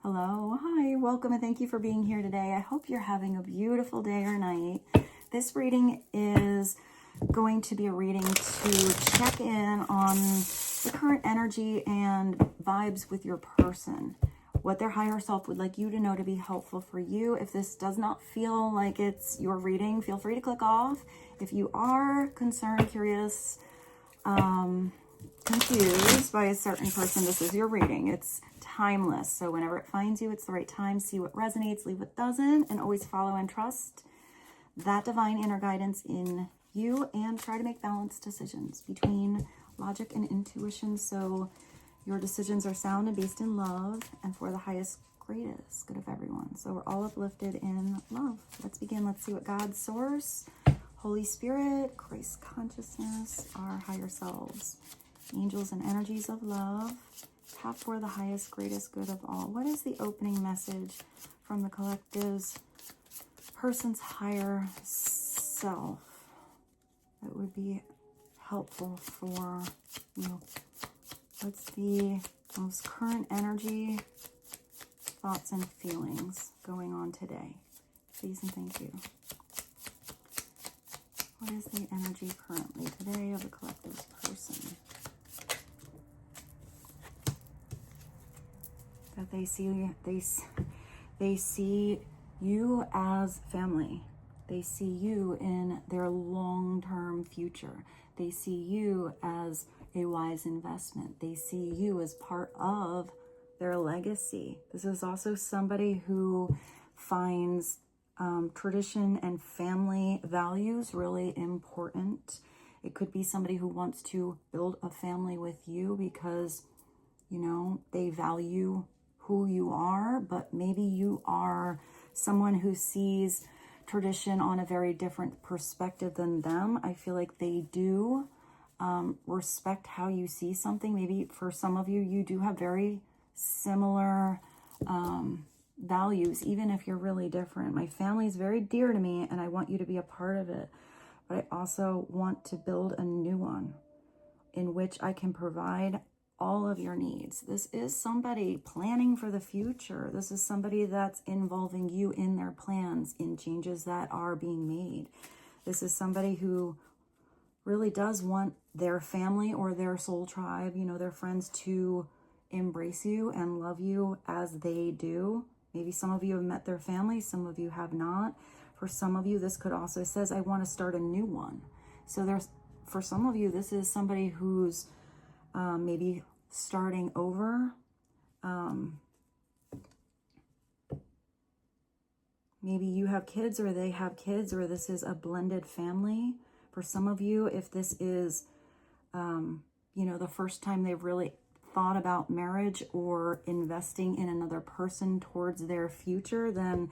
Hello, hi, welcome, and thank you for being here today. I hope you're having a beautiful day or night. This reading is going to be a reading to check in on the current energy and vibes with your person, what their higher self would like you to know to be helpful for you. If this does not feel like it's your reading, feel free to click off. If you are concerned, curious, confused by a certain person, this is your reading. It's timeless, so whenever it finds you, it's the right time. See what resonates, leave what doesn't, and always follow and trust that divine inner guidance in you, and try to make balanced decisions between logic and intuition so your decisions are sound and based in love and for the highest, greatest good of everyone. So we're all uplifted in love. Let's begin. Let's see what God, Source, Holy Spirit, Christ consciousness, our higher selves, angels and energies of love have for the highest, greatest good of all. What is the opening message from the collective's person's higher self that would be helpful for you? What's the most current energy, thoughts, and feelings going on today? Please and thank you. What is the energy currently today of the collective's person? That they see you as family. They see you in their long-term future. They see you as a wise investment. They see you as part of their legacy. This is also somebody who finds tradition and family values really important. It could be somebody who wants to build a family with you because, you know, they value who you are, but maybe you are someone who sees tradition on a very different perspective than them. I feel like they do respect how you see something. Maybe for some of you, you do have very similar values, even if you're really different. My family is very dear to me and I want you to be a part of it, but I also want to build a new one in which I can provide all of your needs. This is somebody planning for the future. This is somebody that's involving you in their plans, in changes that are being made. This is somebody who really does want their family or their soul tribe, you know, their friends, to embrace you and love you as they do. Maybe some of you have met their family, some of you have not. For some of you, this could also says, I want to start a new one. So there's, for some of you, this is somebody who's maybe starting over. Maybe you have kids or they have kids, or this is a blended family. For some of you, if this is, you know, the first time they've really thought about marriage or investing in another person towards their future, then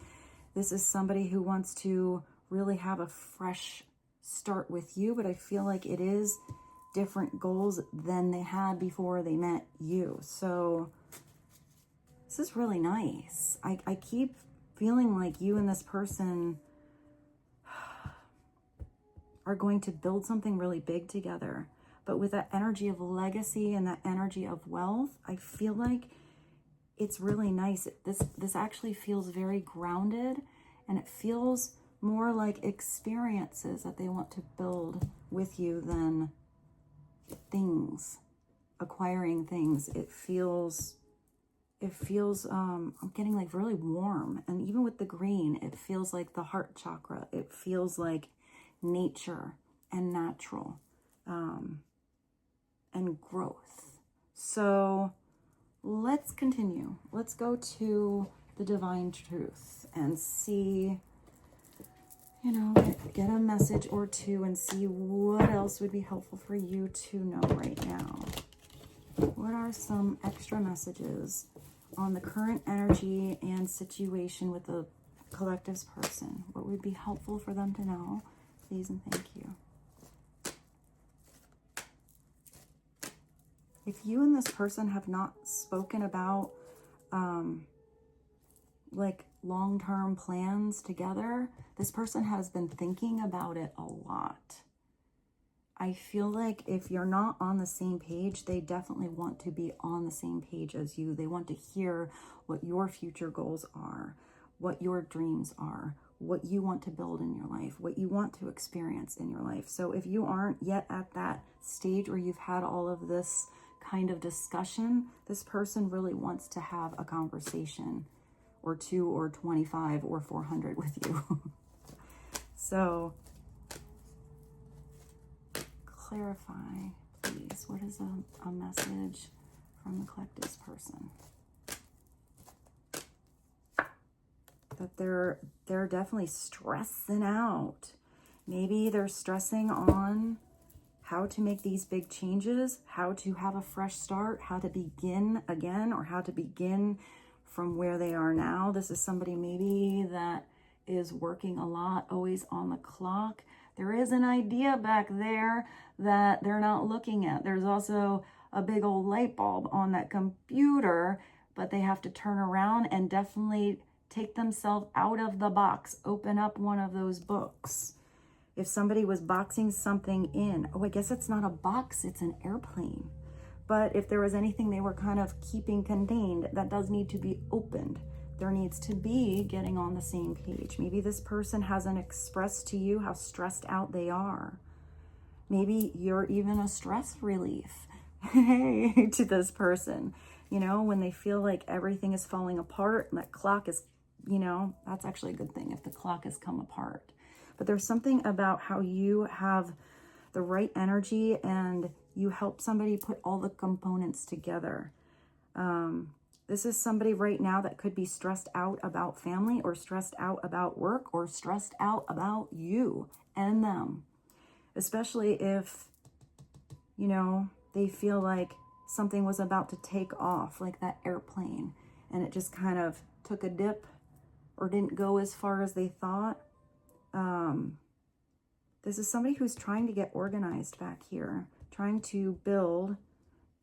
this is somebody who wants to really have a fresh start with you. But I feel like it is different goals than they had before they met you. So this is really nice. I keep feeling like you and this person are going to build something really big together. But with that energy of legacy and that energy of wealth, I feel like it's really nice. This actually feels very grounded, and it feels more like experiences that they want to build with you than things, acquiring things. It feels I'm getting like really warm, and even with the green, it feels like the heart chakra. It feels like nature and natural and growth. So let's continue. Let's go to the divine truth and see, you know, get a message or two and see what else would be helpful for you to know right now. What are some extra messages on the current energy and situation with the collective's person? What would be helpful for them to know? Please and thank you. If you and this person have not spoken about like long-term plans together, this person has been thinking about it a lot. I feel like if you're not on the same page, they definitely want to be on the same page as you. They want to hear what your future goals are, what your dreams are, what you want to build in your life, what you want to experience in your life. So if you aren't yet at that stage where you've had all of this kind of discussion, this person really wants to have a conversation or 2 or 25 or 400 with you. So clarify, please. What is a message from the collective's person? That they're definitely stressing out. Maybe they're stressing on how to make these big changes, how to have a fresh start, how to begin again, or how to begin from where they are now. This is somebody maybe that is working a lot, always on the clock. There is an idea back there that they're not looking at. There's also a big old light bulb on that computer, but they have to turn around and definitely take themselves out of the box. Open up one of those books. If somebody was boxing something in, oh, I guess it's not a box, it's an airplane. But if there was anything they were kind of keeping contained, that does need to be opened. There needs to be getting on the same page. Maybe this person hasn't expressed to you how stressed out they are. Maybe you're even a stress relief to this person. You know, when they feel like everything is falling apart and that clock is, you know, that's actually a good thing if the clock has come apart. But there's something about how you have the right energy and you help somebody put all the components together. This is somebody right now that could be stressed out about family or stressed out about work or stressed out about you and them. Especially if, you know, they feel like something was about to take off, like that airplane, and it just kind of took a dip or didn't go as far as they thought. This is somebody who's trying to get organized back here, trying to build,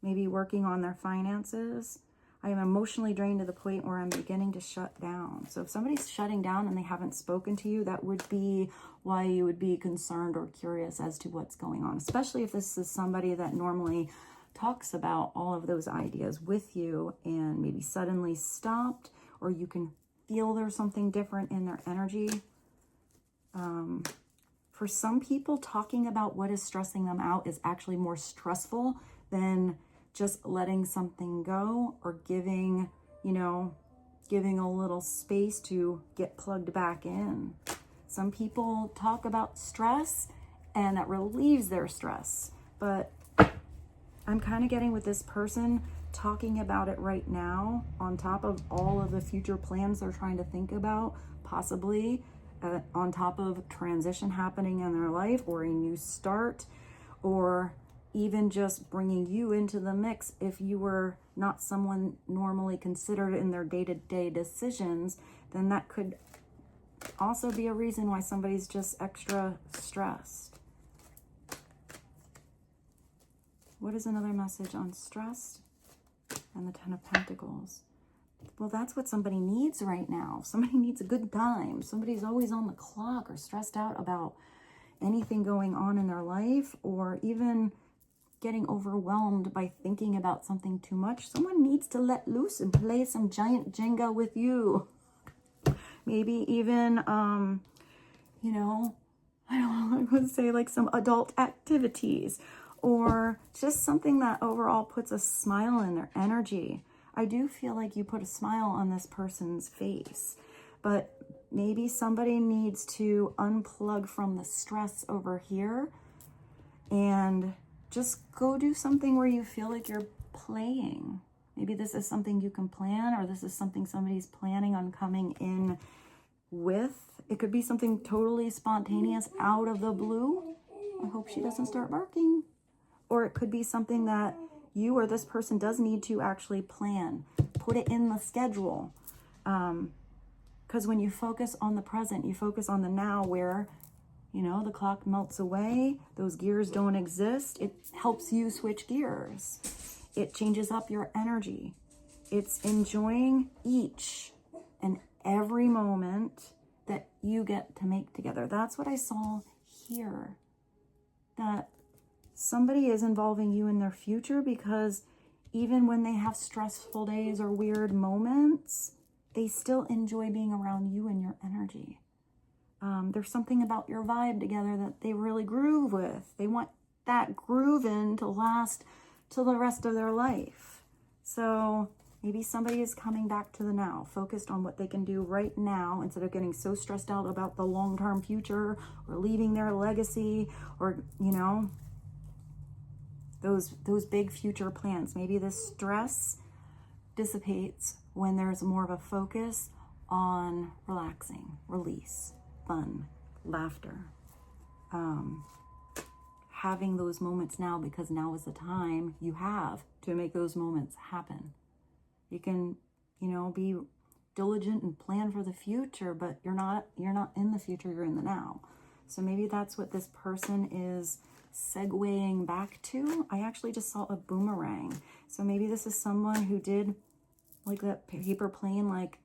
maybe working on their finances. I am emotionally drained to the point where I'm beginning to shut down. So if somebody's shutting down and they haven't spoken to you, that would be why you would be concerned or curious as to what's going on, especially if this is somebody that normally talks about all of those ideas with you and maybe suddenly stopped, or you can feel there's something different in their energy. For some people, talking about what is stressing them out is actually more stressful than just letting something go or giving, you know, giving a little space to get plugged back in. Some people talk about stress and that relieves their stress, but I'm kind of getting with this person talking about it right now on top of all of the future plans they're trying to think about, possibly on top of transition happening in their life or a new start, or even just bringing you into the mix if you were not someone normally considered in their day-to-day decisions, then that could also be a reason why somebody's just extra stressed. What is another message on stress and the Ten of Pentacles? Well, that's what somebody needs right now. Somebody needs a good time. Somebody's always on the clock or stressed out about anything going on in their life, or even getting overwhelmed by thinking about something too much. Someone needs to let loose and play some giant Jenga with you. Maybe even, you know, I would say like some adult activities, or just something that overall puts a smile in their energy. I do feel like you put a smile on this person's face, but maybe somebody needs to unplug from the stress over here and just go do something where you feel like you're playing. Maybe this is something you can plan, or this is something somebody's planning on coming in with. It could be something totally spontaneous out of the blue. I hope she doesn't start barking. Or it could be something that you or this person does need to actually plan. Put it in the schedule. Because when you focus on the present, you focus on the now where, you know, the clock melts away, those gears don't exist. It helps you switch gears. It changes up your energy. It's enjoying each and every moment that you get to make together. That's what I saw here. That somebody is involving you in their future, because even when they have stressful days or weird moments, they still enjoy being around you and your energy. There's something about your vibe together that they really groove with. They want that grooving to last till the rest of their life. So maybe somebody is coming back to the now, focused on what they can do right now instead of getting so stressed out about the long-term future or leaving their legacy, or, you know, those big future plans. Maybe the stress dissipates when there's more of a focus on relaxing, release, fun, laughter, having those moments now, because now is the time you have to make those moments happen. You can, you know, be diligent and plan for the future, but you're not in the future, you're in the now. So maybe that's what this person is segueing back to. I actually just saw a boomerang. So maybe this is someone who did like that paper plane, like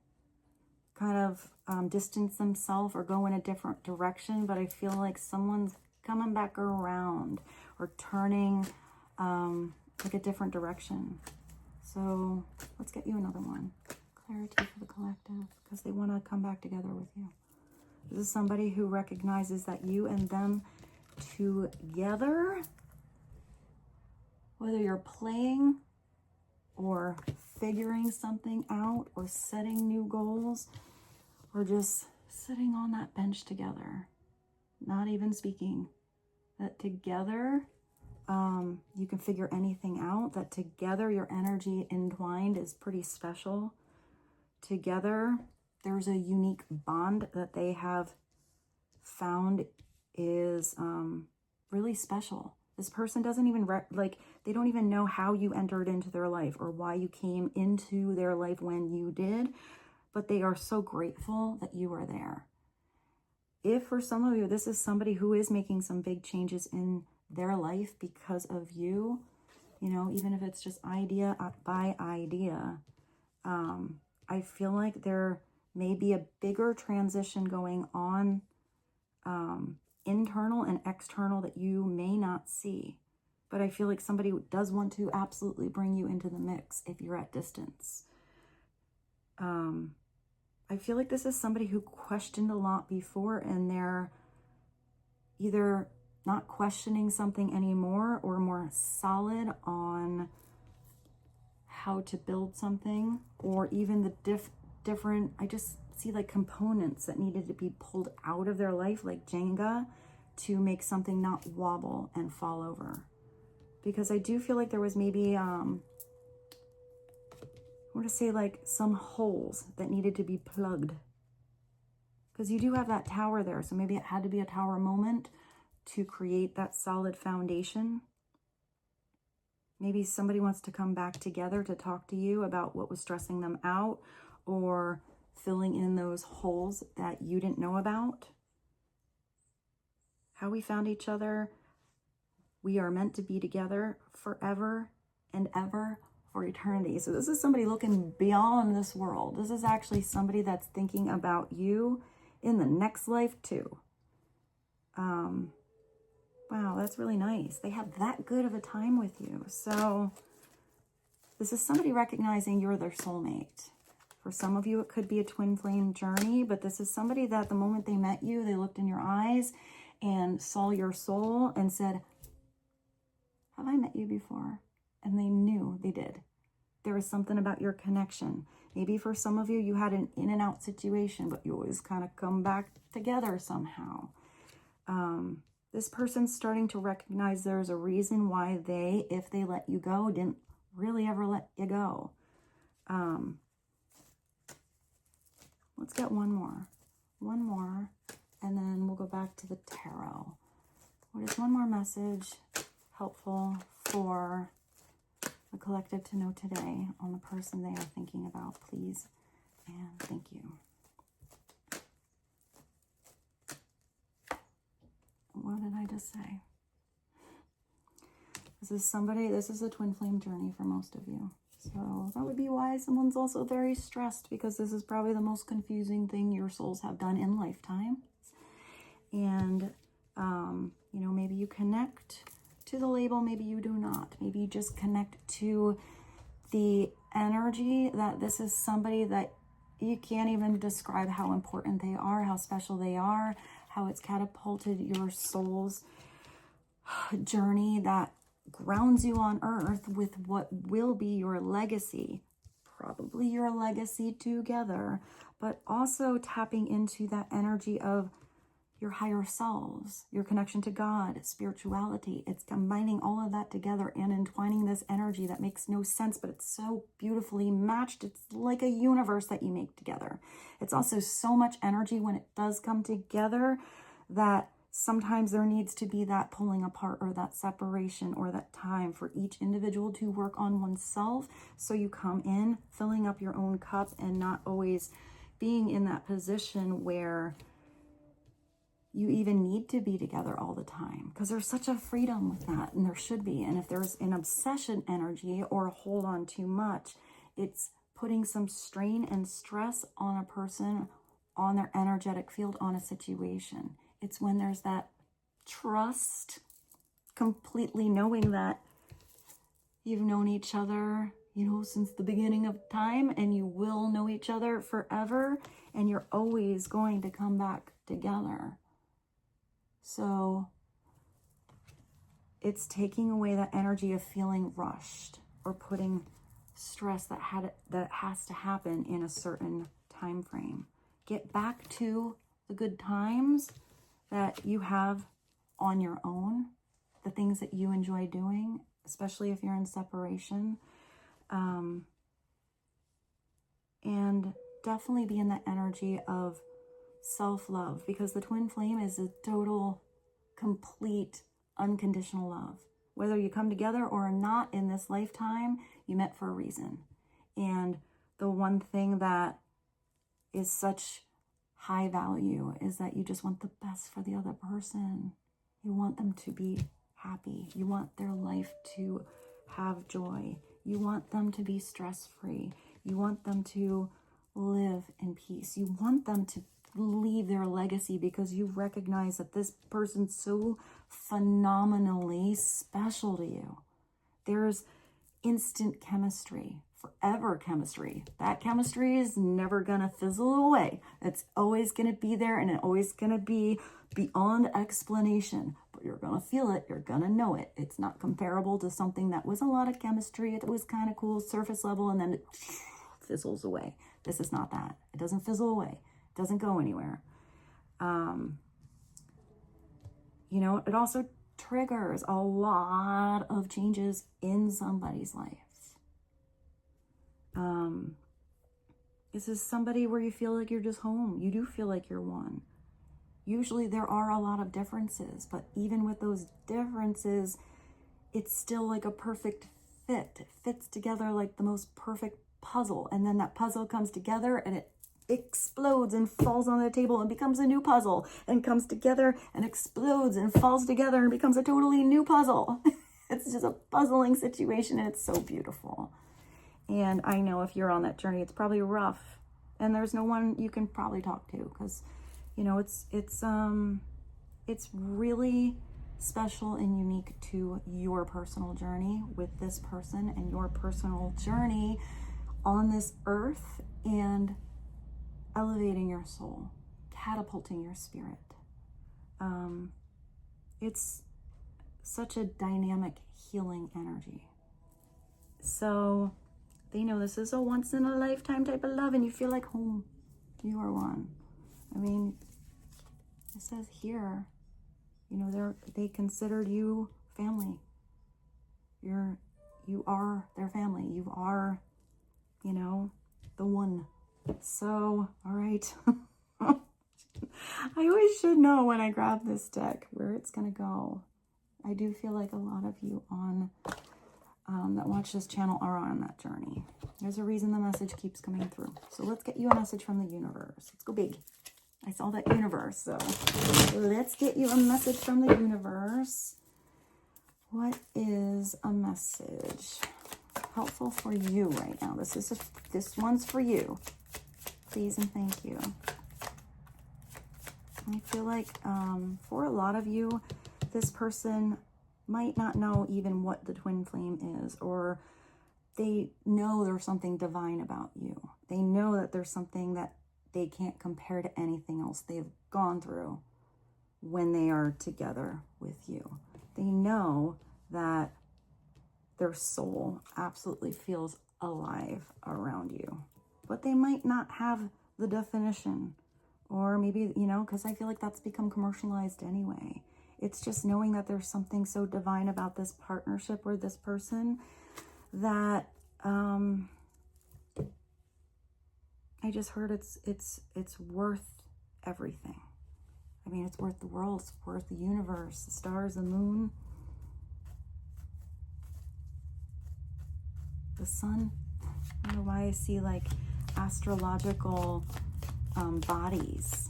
kind of distance themselves or go in a different direction, but I feel like someone's coming back around or turning like a different direction. So let's get you another one. Clarity for the collective, because they want to come back together with you. This is somebody who recognizes that you and them together, whether you're playing or figuring something out or setting new goals or just sitting on that bench together, not even speaking, that together you can figure anything out, that together your energy entwined is pretty special. Together there's a unique bond that they have found is really special. This person doesn't even they don't even know how you entered into their life or why you came into their life when you did, but they are so grateful that you are there. If for some of you, this is somebody who is making some big changes in their life because of you, you know, even if it's just idea by idea, I feel like there may be a bigger transition going on, internal and external, that you may not see. But I feel like somebody does want to absolutely bring you into the mix if you're at distance. I feel like this is somebody who questioned a lot before, and they're either not questioning something anymore or more solid on how to build something, or even the different, I just see like components that needed to be pulled out of their life, like Jenga, to make something not wobble and fall over. Because I do feel like there was maybe, I want to say like some holes that needed to be plugged. Because you do have that tower there, so maybe it had to be a tower moment to create that solid foundation. Maybe somebody wants to come back together to talk to you about what was stressing them out, or filling in those holes that you didn't know about. How we found each other. We are meant to be together forever and ever, for eternity. So this is somebody looking beyond this world. This is actually somebody that's thinking about you in the next life too. Wow, that's really nice. They have that good of a time with you. So this is somebody recognizing you're their soulmate. For some of you, it could be a twin flame journey, but this is somebody that the moment they met you, they looked in your eyes and saw your soul and said, have I met you before? And they knew they did. There was something about your connection. Maybe for some of you, you had an in and out situation, but you always kind of come back together somehow. This person's starting to recognize there's a reason why they, if they let you go, didn't really ever let you go. Let's get one more, and then we'll go back to the tarot. What is one more message helpful for the collective to know today on the person they are thinking about, please? And thank you. What did I just say? This is a twin flame journey for most of you. So that would be why someone's also very stressed, because this is probably the most confusing thing your souls have done in lifetime. And, you know, maybe you connect to the label, maybe you do not. Maybe you just connect to the energy that this is somebody that you can't even describe how important they are, how special they are, how it's catapulted your soul's journey that grounds you on earth with what will be your legacy, probably your legacy together, but also tapping into that energy of your higher selves, your connection to God, spirituality. It's combining all of that together and entwining this energy that makes no sense, but it's so beautifully matched. It's like a universe that you make together. It's also so much energy when it does come together that sometimes there needs to be that pulling apart or that separation or that time for each individual to work on oneself. So you come in filling up your own cup and not always being in that position where you even need to be together all the time, because there's such a freedom with that, and there should be. And if there's an obsession energy or a hold on too much, it's putting some strain and stress on a person, on their energetic field, on a situation. It's when there's that trust, completely knowing that you've known each other, since the beginning of time, and you will know each other forever, and you're always going to come back together. So it's taking away that energy of feeling rushed or putting stress that has to happen in a certain time frame. Get back to the good times that you have on your own, the things that you enjoy doing, especially if you're in separation. And definitely be in that energy of self-love, because the twin flame is a total, complete, unconditional love. Whether you come together or not in this lifetime, you met for a reason. And the one thing that is such high value is that you just want the best for the other person. You want them to be happy. You want their life to have joy. You want them to be stress-free. You want them to live in peace. You want them to leave their legacy because you recognize that this person's so phenomenally special to you. There's instant chemistry, forever chemistry. That chemistry is never gonna fizzle away. It's always gonna be there, and it's always gonna be beyond explanation, but you're gonna feel it, you're gonna know it. It's not comparable to something that was a lot of chemistry, it was kind of cool, surface level, and then it fizzles away. This is not that. It doesn't fizzle away. It doesn't go anywhere. It also triggers a lot of changes in somebody's life. This is somebody where you feel like you're just home. You do feel like you're one. Usually there are a lot of differences, but even with those differences, it's still like a perfect fit. It fits together like the most perfect puzzle. And then that puzzle comes together and it explodes and falls on the table and becomes a new puzzle, and comes together and explodes and falls together and becomes a totally new puzzle. It's just a puzzling situation, and it's so beautiful. And I know if you're on that journey, it's probably rough, and there's no one you can probably talk to, because it's really special and unique to your personal journey with this person and your personal journey on this earth, and elevating your soul, catapulting your spirit. It's such a dynamic, healing energy. So they know this is a once in a lifetime type of love, and you feel like home. You are one. I mean, it says here, they considered you family. You are their family. You are, the one. So, all right. I always should know when I grab this deck where it's going to go. I do feel like a lot of you that watch this channel are on that journey. There's a reason the message keeps coming through. So let's get you a message from the universe. Let's go big. I saw that universe. So let's get you a message from the universe. What is a message helpful for you right now? This one's for you. Please and thank you. I feel like for a lot of you, this person might not know even what the twin flame is, or they know there's something divine about you. They know that there's something that they can't compare to anything else they've gone through when they are together with you. They know that their soul absolutely feels alive around you, but they might not have the definition, or maybe, you know, because I feel like that's become commercialized anyway. It's just knowing that there's something so divine about this partnership or this person that I just heard it's worth everything. I mean, it's worth the world, it's worth the universe, the stars, the moon, the sun. I don't know why I see like astrological bodies.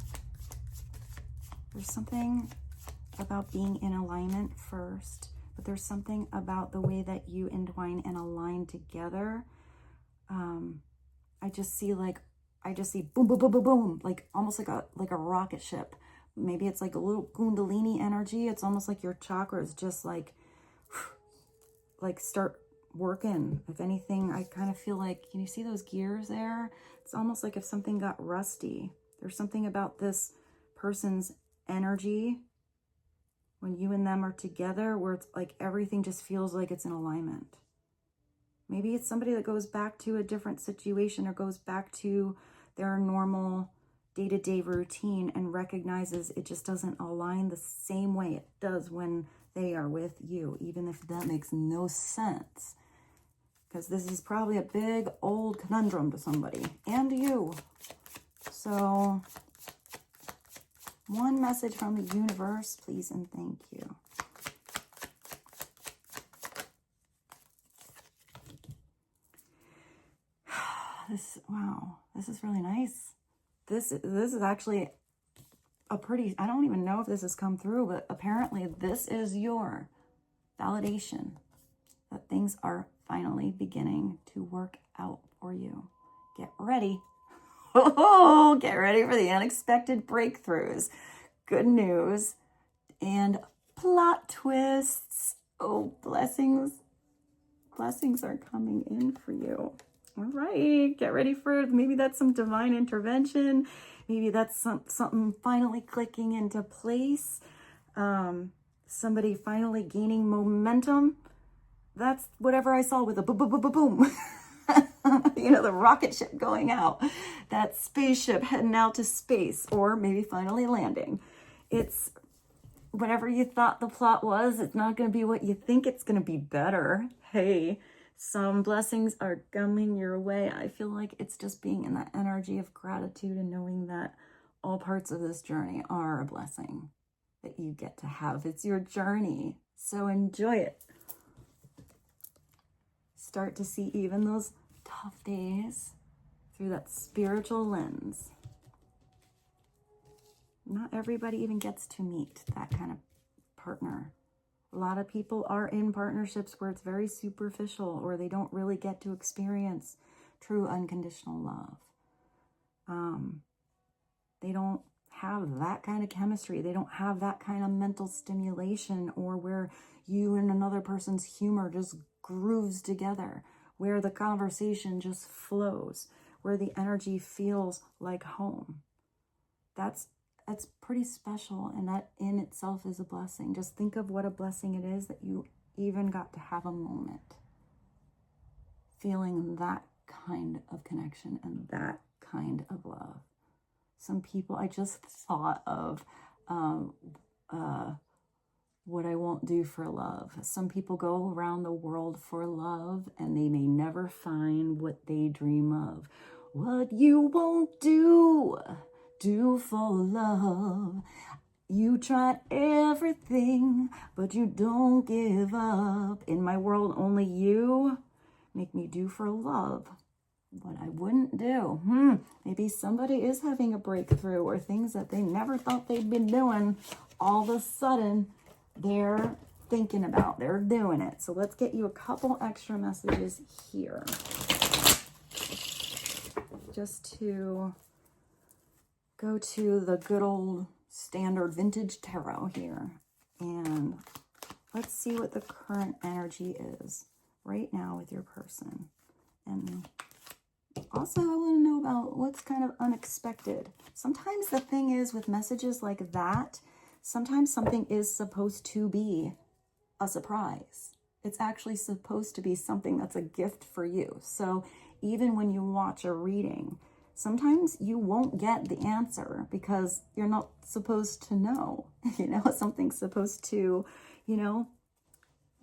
There's something about being in alignment first, but there's something about the way that you entwine and align together. I just see boom, boom, boom, boom, boom, like almost like a rocket ship. Maybe it's like a little Kundalini energy. It's almost like your chakras just like start working. If anything, I kind of feel like, can you see those gears there? It's almost like if something got rusty. There's something about this person's energy when you and them are together where it's like everything just feels like it's in alignment. Maybe it's somebody that goes back to a different situation or goes back to their normal day-to-day routine and recognizes it just doesn't align the same way it does when they are with you, even if that makes no sense. Because this is probably a big old conundrum to somebody and you. So, one message from the universe, please and thank you. Wow, this is really nice. This is actually a pretty, I don't even know if this has come through, but apparently this is your validation that things are finally beginning to work out for you. Get ready. Oh, get ready for the unexpected breakthroughs, good news, and plot twists. Oh, blessings. Blessings are coming in for you. All right, get ready for, maybe that's some divine intervention. Maybe that's something finally clicking into place. Somebody finally gaining momentum. That's whatever I saw with the boom, boom, boom, boom, boom. You know, the rocket ship going out. That spaceship heading out to space, or maybe finally landing. It's whatever you thought the plot was, it's not going to be what you think it's going to be better. Hey, some blessings are coming your way. I feel like it's just being in that energy of gratitude and knowing that all parts of this journey are a blessing that you get to have. It's your journey, so enjoy it. Start to see even those tough days through that spiritual lens. Not everybody even gets to meet that kind of partner. A lot of people are in partnerships where it's very superficial, or they don't really get to experience true unconditional love. They don't have that kind of chemistry. They don't have that kind of mental stimulation, or where you and another person's humor just grooves together, where the conversation just flows, where the energy feels like home. That's pretty special, and that in itself is a blessing. Just think of what a blessing it is that you even got to have a moment feeling that kind of connection and that kind of love. Some people, I just thought of what I won't do for love. Some people go around the world for love, and they may never find what they dream of. What you won't do for love. You tried everything, but you don't give up. In my world, only you make me do for love what I wouldn't do. Maybe somebody is having a breakthrough, or things that they never thought they'd been doing, all of a sudden they're thinking about, they're doing it. So let's get you a couple extra messages here, just to go to the good old standard vintage tarot here and let's see what the current energy is right now with your person. And also, I want to know about what's kind of unexpected. Sometimes the thing is with messages like that, sometimes something is supposed to be a surprise. It's actually supposed to be something that's a gift for you. So even when you watch a reading, sometimes you won't get the answer because you're not supposed to know. You know, something's supposed to, you know,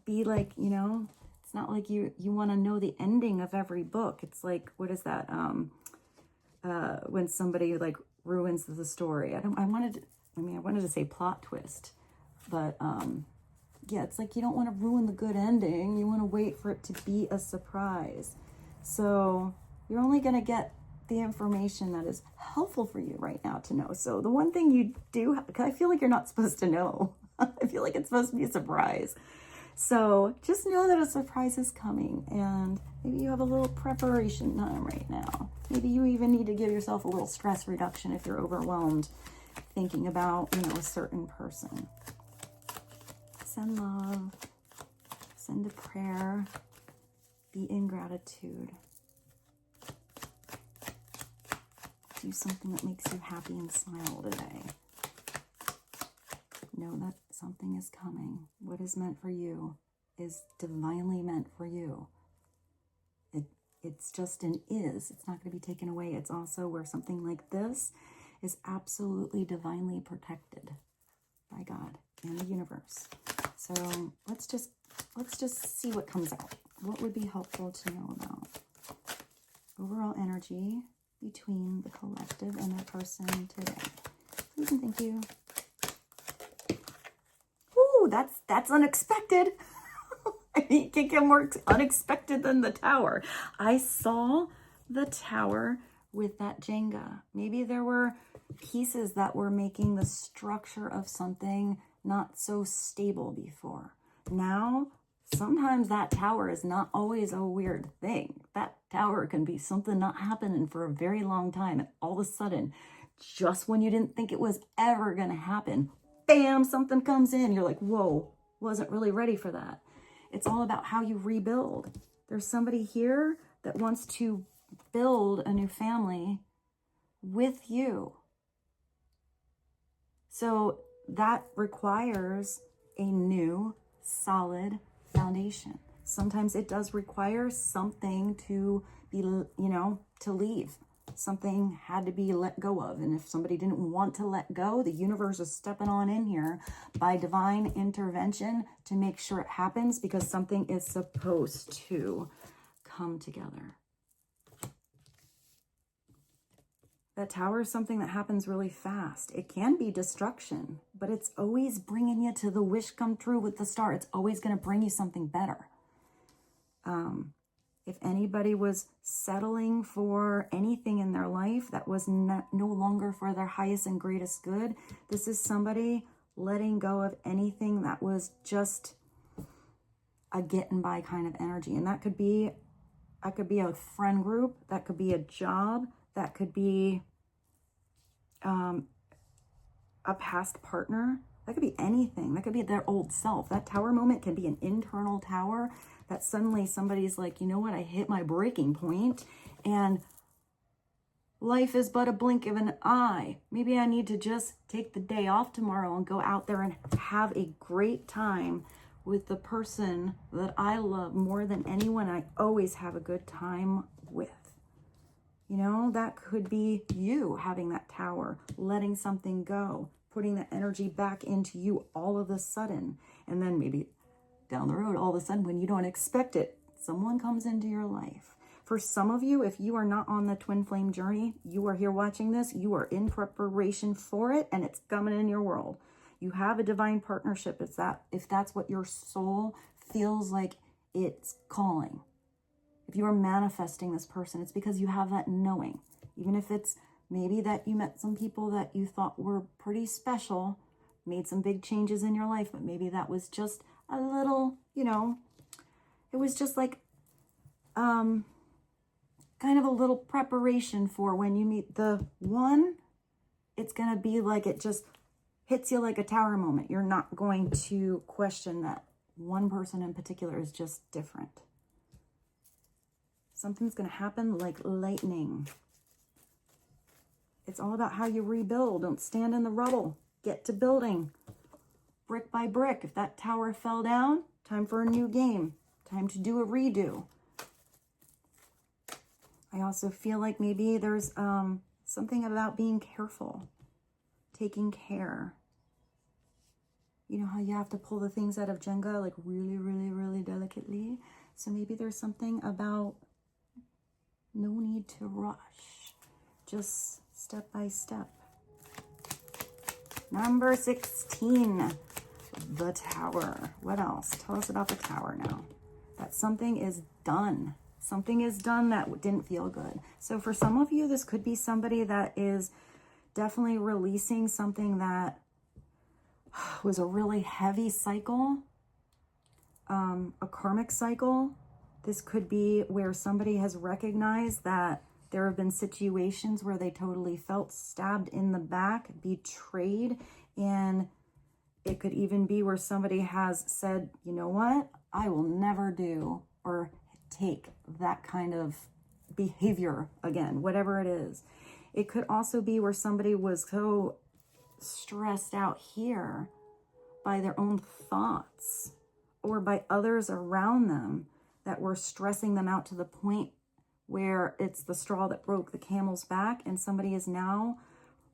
be like, you know, it's not like you want to know the ending of every book. It's like, what is that? When somebody like ruins the story. I wanted to say plot twist, but yeah, it's like you don't want to ruin the good ending. You want to wait for it to be a surprise. So you're only going to get the information that is helpful for you right now to know. So the one thing you do, I feel like you're not supposed to know. I feel like it's supposed to be a surprise. So just know that a surprise is coming, and maybe you have a little preparation time right now. Maybe you even need to give yourself a little stress reduction if you're overwhelmed thinking about, you know, a certain person. Send love, send a prayer, be in gratitude. Do something that makes you happy and smile today. Know that something is coming. What is meant for you is divinely meant for you. It's just an is. It's not going to be taken away. It's also where something like this is absolutely divinely protected by God and the universe. So let's just see what comes out. What would be helpful to know about? Overall energy between the collective and their person today. Please and thank you. Ooh, that's unexpected. I mean, you can't get more unexpected than the tower. I saw the tower with that Jenga. Maybe there were pieces that were making the structure of something not so stable before. Now, sometimes that tower is not always a weird thing. That tower can be something not happening for a very long time. And all of a sudden, just when you didn't think it was ever going to happen, bam, something comes in. You're like, whoa, wasn't really ready for that. It's all about how you rebuild. There's somebody here that wants to build a new family with you. So that requires a new, solid foundation. Sometimes it does require something to be, you know, to leave. Something had to be let go of. And if somebody didn't want to let go, the universe is stepping on in here by divine intervention to make sure it happens, because something is supposed to come together. That tower is something that happens really fast. It can be destruction, but it's always bringing you to the wish come true with the star. It's always going to bring you something better. If anybody was settling for anything in their life that was no longer for their highest and greatest good, this is somebody letting go of anything that was just a getting by kind of energy. And that could be a friend group, that could be a job, that could be a past partner, that could be anything. That could be their old self. That tower moment can be an internal tower that suddenly somebody's like, you know what, I hit my breaking point and life is but a blink of an eye. Maybe I need to just take the day off tomorrow and go out there and have a great time with the person that I love more than anyone I always have a good time with. You know, that could be you having that tower, letting something go, putting that energy back into you all of a sudden. And then maybe down the road, all of a sudden, when you don't expect it, someone comes into your life. For some of you, if you are not on the twin flame journey, you are here watching this, you are in preparation for it, and it's coming in your world. You have a divine partnership. It's that, if that's what your soul feels like it's calling. If you are manifesting this person, it's because you have that knowing. Even if it's maybe that you met some people that you thought were pretty special, made some big changes in your life, but maybe that was just a little, you know, it was just like kind of a little preparation for when you meet the one. It's going to be like it just hits you like a tower moment. You're not going to question that one person in particular is just different. Something's going to happen like lightning. It's all about how you rebuild. Don't stand in the rubble. Get to building. Brick by brick. If that tower fell down, time for a new game. Time to do a redo. I also feel like maybe there's something about being careful. Taking care. You know how you have to pull the things out of Jenga like really, really, really delicately? So maybe there's something about no need to rush. Just step by step. Number 16, the tower. What else? Tell us about the tower now. That something is done. Something is done that didn't feel good. So for some of you, this could be somebody that is definitely releasing something that was a really heavy cycle, a karmic cycle. This could be where somebody has recognized that there have been situations where they totally felt stabbed in the back, betrayed, and it could even be where somebody has said, you know what, I will never do or take that kind of behavior again, whatever it is. It could also be where somebody was so stressed out here by their own thoughts or by others around them that were stressing them out to the point where it's the straw that broke the camel's back, and somebody is now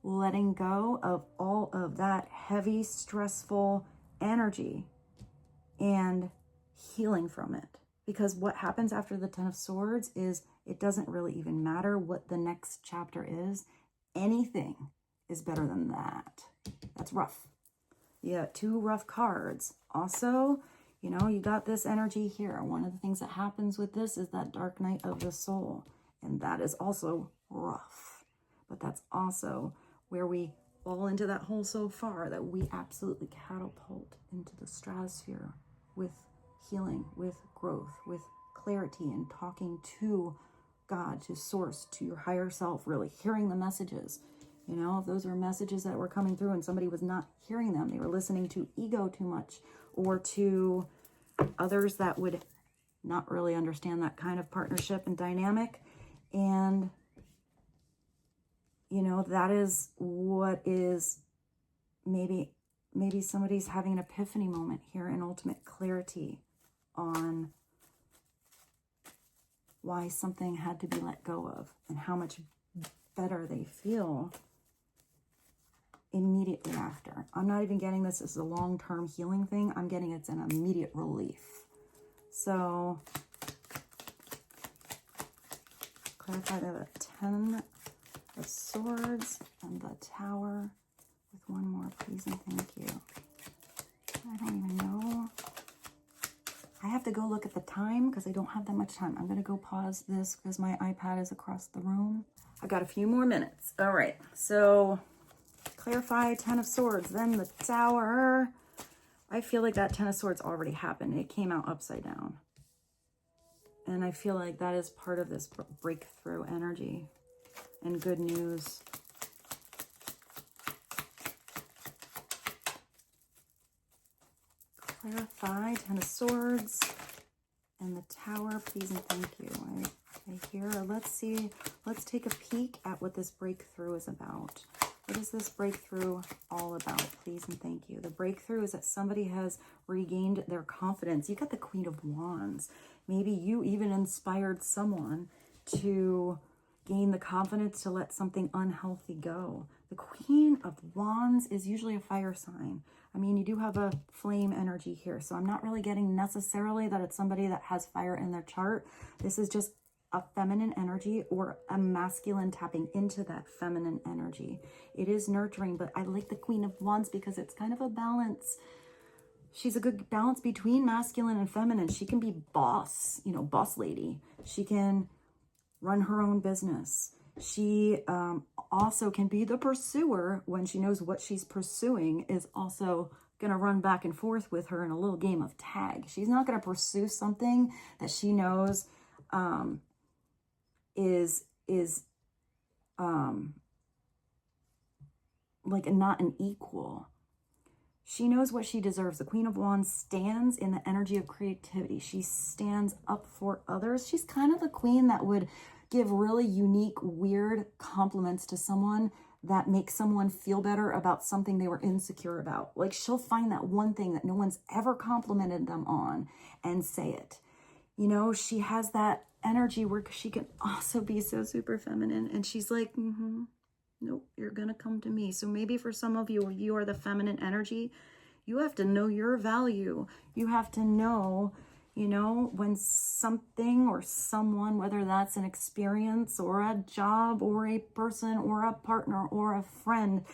letting go of all of that heavy, stressful energy and healing from it. Because what happens after the Ten of Swords is it doesn't really even matter what the next chapter is. Anything is better than that. That's rough. You got two rough cards. Also, you know, you got this energy here. One of the things that happens with this is that dark night of the soul. And that is also rough. But that's also where we fall into that hole so far that we absolutely catapult into the stratosphere with healing, with growth, with clarity, and talking to God, to source, to your higher self, really hearing the messages. You know, if those were messages that were coming through and somebody was not hearing them, they were listening to ego too much, or to others that would not really understand that kind of partnership and dynamic. And, you know, that is what is maybe somebody's having an epiphany moment here, an ultimate clarity on why something had to be let go of and how much better they feel immediately after. I'm not even getting this as a long-term healing thing. I'm getting it's an immediate relief. So clarify the 10 of Swords and the Tower with one more, please and thank you. I don't even know. I have to go look at the time because I don't have that much time. I'm going to go pause this because my iPad is across the room. I've got a few more minutes. All right, so clarify 10 of Swords, then the Tower. I feel like that 10 of Swords already happened. It came out upside down. And I feel like that is part of this breakthrough energy and good news. Clarify 10 of Swords and the Tower, please and thank you. I hear, let's see, let's take a peek at what this breakthrough is about. What is this breakthrough all about? Please and thank you. The breakthrough is that somebody has regained their confidence. You got the Queen of Wands. Maybe you even inspired someone to gain the confidence to let something unhealthy go. The Queen of Wands is usually a fire sign. I mean, you do have a flame energy here, so I'm not really getting necessarily that it's somebody that has fire in their chart. This is just a feminine energy or a masculine tapping into that feminine energy. It is nurturing, but I like the Queen of Wands because it's kind of a balance. She's a good balance between masculine and feminine. She can be boss, you know, boss lady. She can run her own business. She also can be the pursuer when she knows what she's pursuing is also going to run back and forth with her in a little game of tag. She's not going to pursue something that she knows is like not an equal. She knows what she deserves. The Queen of Wands stands in the energy of creativity. She stands up for others. She's kind of the queen that would give really unique, weird compliments to someone that makes someone feel better about something they were insecure about. Like, she'll find that one thing that no one's ever complimented them on and say it. You know, she has that energy where she can also be so super feminine. And she's like, nope, you're going to come to me. So maybe for some of you, you are the feminine energy. You have to know your value. You have to know, you know, when something or someone, whether that's an experience or a job or a person or a partner or a friend,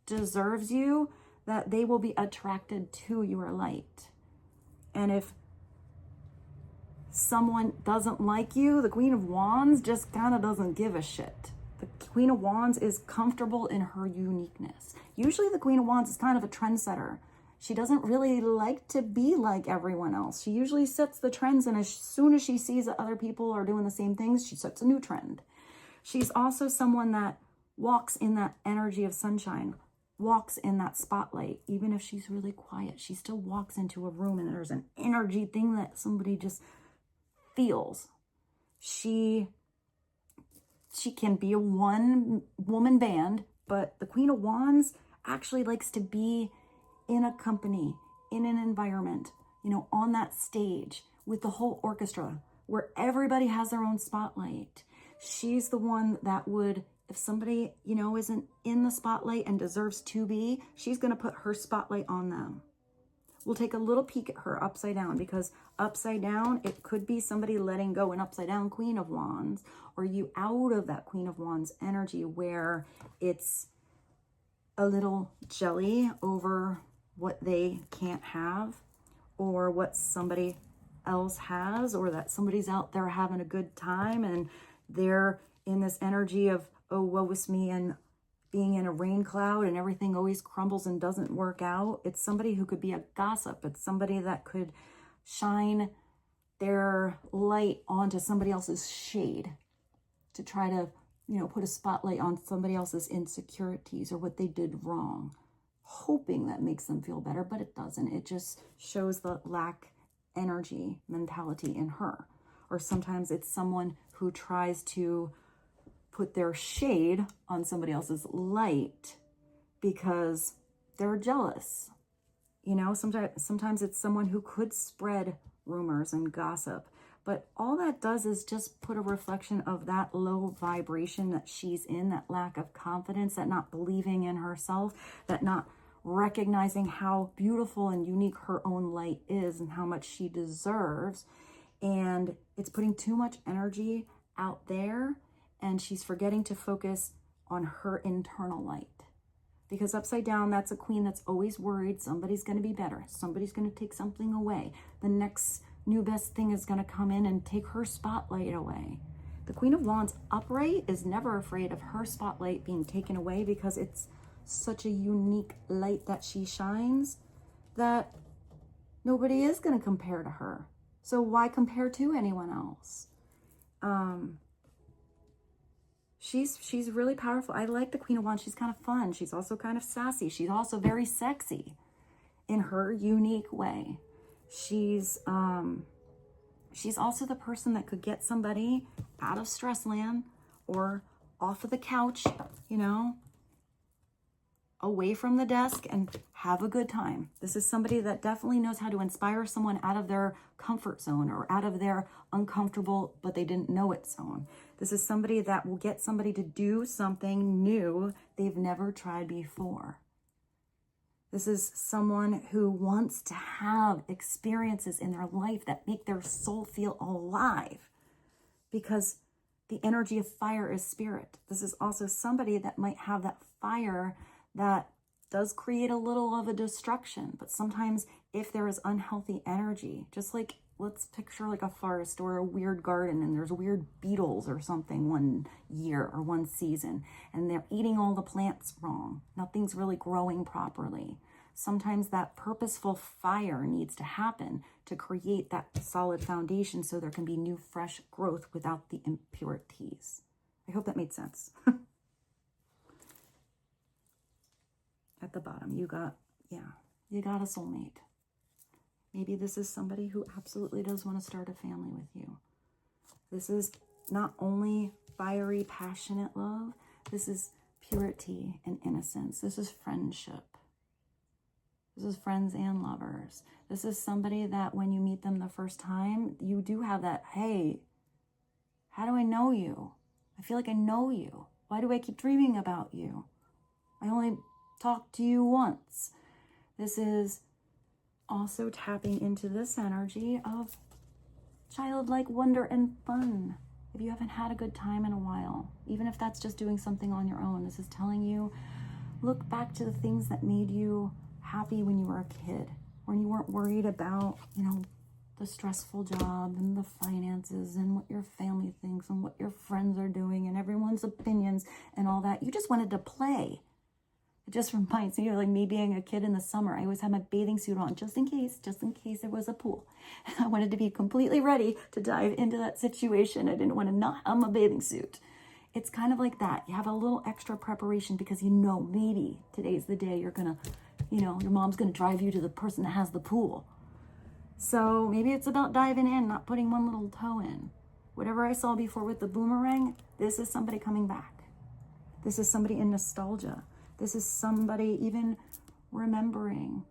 deserves you, that they will be attracted to your light. And if someone doesn't like you, the Queen of Wands just kind of doesn't give a shit. The Queen of Wands is comfortable in her uniqueness. Usually the Queen of Wands is kind of a trendsetter. She doesn't really like to be like everyone else. She usually sets the trends, and as soon as she sees that other people are doing the same things, she sets a new trend. She's also someone that walks in that energy of sunshine, walks in that spotlight. Even if she's really quiet, she still walks into a room and there's an energy thing that somebody just feels. She can be a one-woman band, but the Queen of Wands actually likes to be in a company, in an environment, you know, on that stage with the whole orchestra where everybody has their own spotlight. She's the one that would, if somebody, you know, isn't in the spotlight and deserves to be, she's going to put her spotlight on them. We'll take a little peek at her upside down, because upside down, it could be somebody letting go an upside down Queen of Wands, or you out of that Queen of Wands energy where it's a little jelly over what they can't have or what somebody else has, or that somebody's out there having a good time and they're in this energy of, oh, woe is me, and being in a rain cloud and everything always crumbles and doesn't work out. It's somebody who could be a gossip. It's somebody that could shine their light onto somebody else's shade to try to, you know, put a spotlight on somebody else's insecurities or what they did wrong, hoping that makes them feel better, but it doesn't. It just shows the lack energy mentality in her. Or sometimes it's someone who tries to put their shade on somebody else's light because they're jealous. You know, sometimes it's someone who could spread rumors and gossip, but all that does is just put a reflection of that low vibration that she's in, that lack of confidence, that not believing in herself, that not recognizing how beautiful and unique her own light is and how much she deserves. And it's putting too much energy out there, and she's forgetting to focus on her internal light. Because upside down, that's a queen that's always worried somebody's going to be better. Somebody's going to take something away. The next new best thing is going to come in and take her spotlight away. The Queen of Wands upright is never afraid of her spotlight being taken away, because it's such a unique light that she shines that nobody is going to compare to her. So why compare to anyone else? She's really powerful. I like the Queen of Wands. She's kind of fun. She's also kind of sassy. She's also very sexy in her unique way. She's also the person that could get somebody out of stress land or off of the couch, you know, away from the desk and have a good time. This is somebody that definitely knows how to inspire someone out of their comfort zone or out of their uncomfortable but they didn't know it zone. This is somebody that will get somebody to do something new they've never tried before. This is someone who wants to have experiences in their life that make their soul feel alive, because the energy of fire is spirit. This is also somebody that might have that fire that does create a little of a destruction. But sometimes if there is unhealthy energy, just like, let's picture like a forest or a weird garden and there's weird beetles or something one year or one season, and they're eating all the plants wrong. Nothing's really growing properly. Sometimes that purposeful fire needs to happen to create that solid foundation so there can be new, fresh growth without the impurities. I hope that made sense. At the bottom, you got, yeah, You got a soulmate. Maybe this is somebody who absolutely does want to start a family with you. This is not only fiery, passionate love. This is purity and innocence. This is friendship. This is friends and lovers. This is somebody that when you meet them the first time, you do have that, hey, how do I know you? I feel like I know you. Why do I keep dreaming about you? I only talked to you once. This is also tapping into this energy of childlike wonder and fun. If you haven't had a good time in a while, even if that's just doing something on your own, this is telling you, look back to the things that made you happy when you were a kid, when you weren't worried about, the stressful job and the finances and what your family thinks and what your friends are doing and everyone's opinions and all that. You just wanted to play. It just reminds me of like me being a kid in the summer. I always had my bathing suit on just in case there was a pool. I wanted to be completely ready to dive into that situation. I didn't want to not have my bathing suit. It's kind of like that. You have a little extra preparation because maybe today's the day you're going to, your mom's going to drive you to the person that has the pool. So maybe it's about diving in, not putting one little toe in. Whatever I saw before with the boomerang, this is somebody coming back. This is somebody in nostalgia. This is somebody even remembering,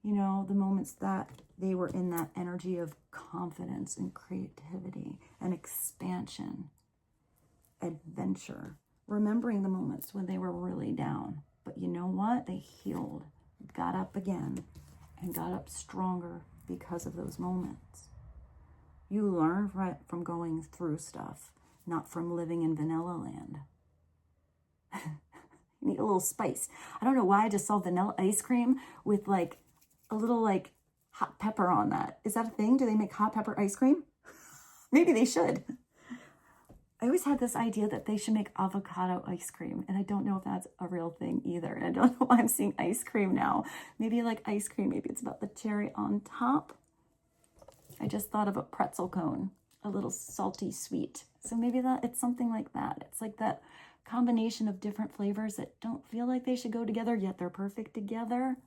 the moments that they were in that energy of confidence and creativity and expansion, adventure. Remembering the moments when they were really down. But you know what? They healed, got up again, and got up stronger because of those moments. You learn from going through stuff, not from living in vanilla land. You need a little spice. I don't know why I just saw vanilla ice cream with like a little like hot pepper on that. Is that a thing? Do they make hot pepper ice cream? Maybe they should. I always had this idea that they should make avocado ice cream, and I don't know if that's a real thing either. And I don't know why I'm seeing ice cream now. Maybe like ice cream, maybe it's about the cherry on top. I just thought of a pretzel cone, a little salty sweet. So maybe it's something like that. It's like that combination of different flavors that don't feel like they should go together, yet they're perfect together.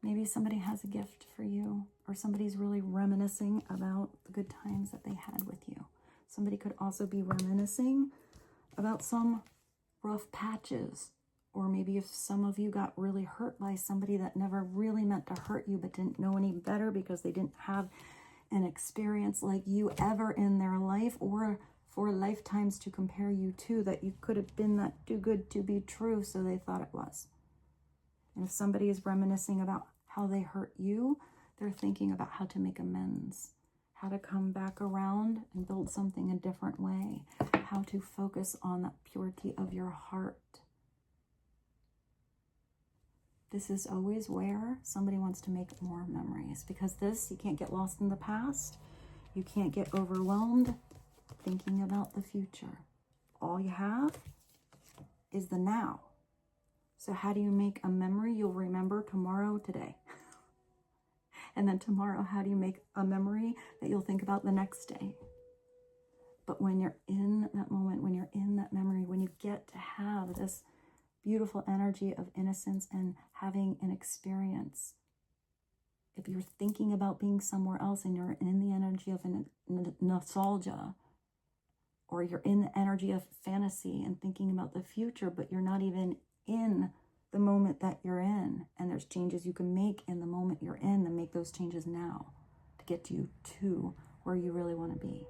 Maybe somebody has a gift for you, or somebody's really reminiscing about the good times that they had with you. Somebody could also be reminiscing about some rough patches, or maybe if some of you got really hurt by somebody that never really meant to hurt you but didn't know any better because they didn't have an experience like you ever in their life, or for lifetimes to compare you to, that you could have been that too good to be true, so they thought it was. And if somebody is reminiscing about how they hurt you, they're thinking about how to make amends, how to come back around and build something a different way, how to focus on that purity of your heart. This is always where somebody wants to make more memories, because you can't get lost in the past. You can't get overwhelmed thinking about the future. All you have is the now. So how do you make a memory you'll remember tomorrow, today? And then tomorrow, how do you make a memory that you'll think about the next day? But when you're in that moment, when you're in that memory, when you get to have this beautiful energy of innocence and having an experience, if you're thinking about being somewhere else and you're in the energy of nostalgia, or you're in the energy of fantasy and thinking about the future, but you're not even in the moment that you're in, and there's changes you can make in the moment you're in, then make those changes now to get you to where you really want to be.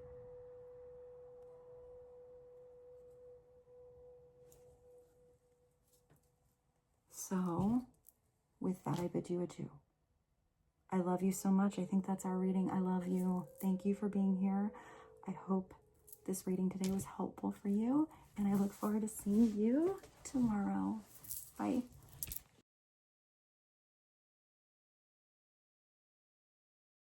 So with that, I bid you adieu. I love you so much. I think that's our reading. I love you. Thank you for being here. I hope this reading today was helpful for you, and I look forward to seeing you tomorrow. Bye.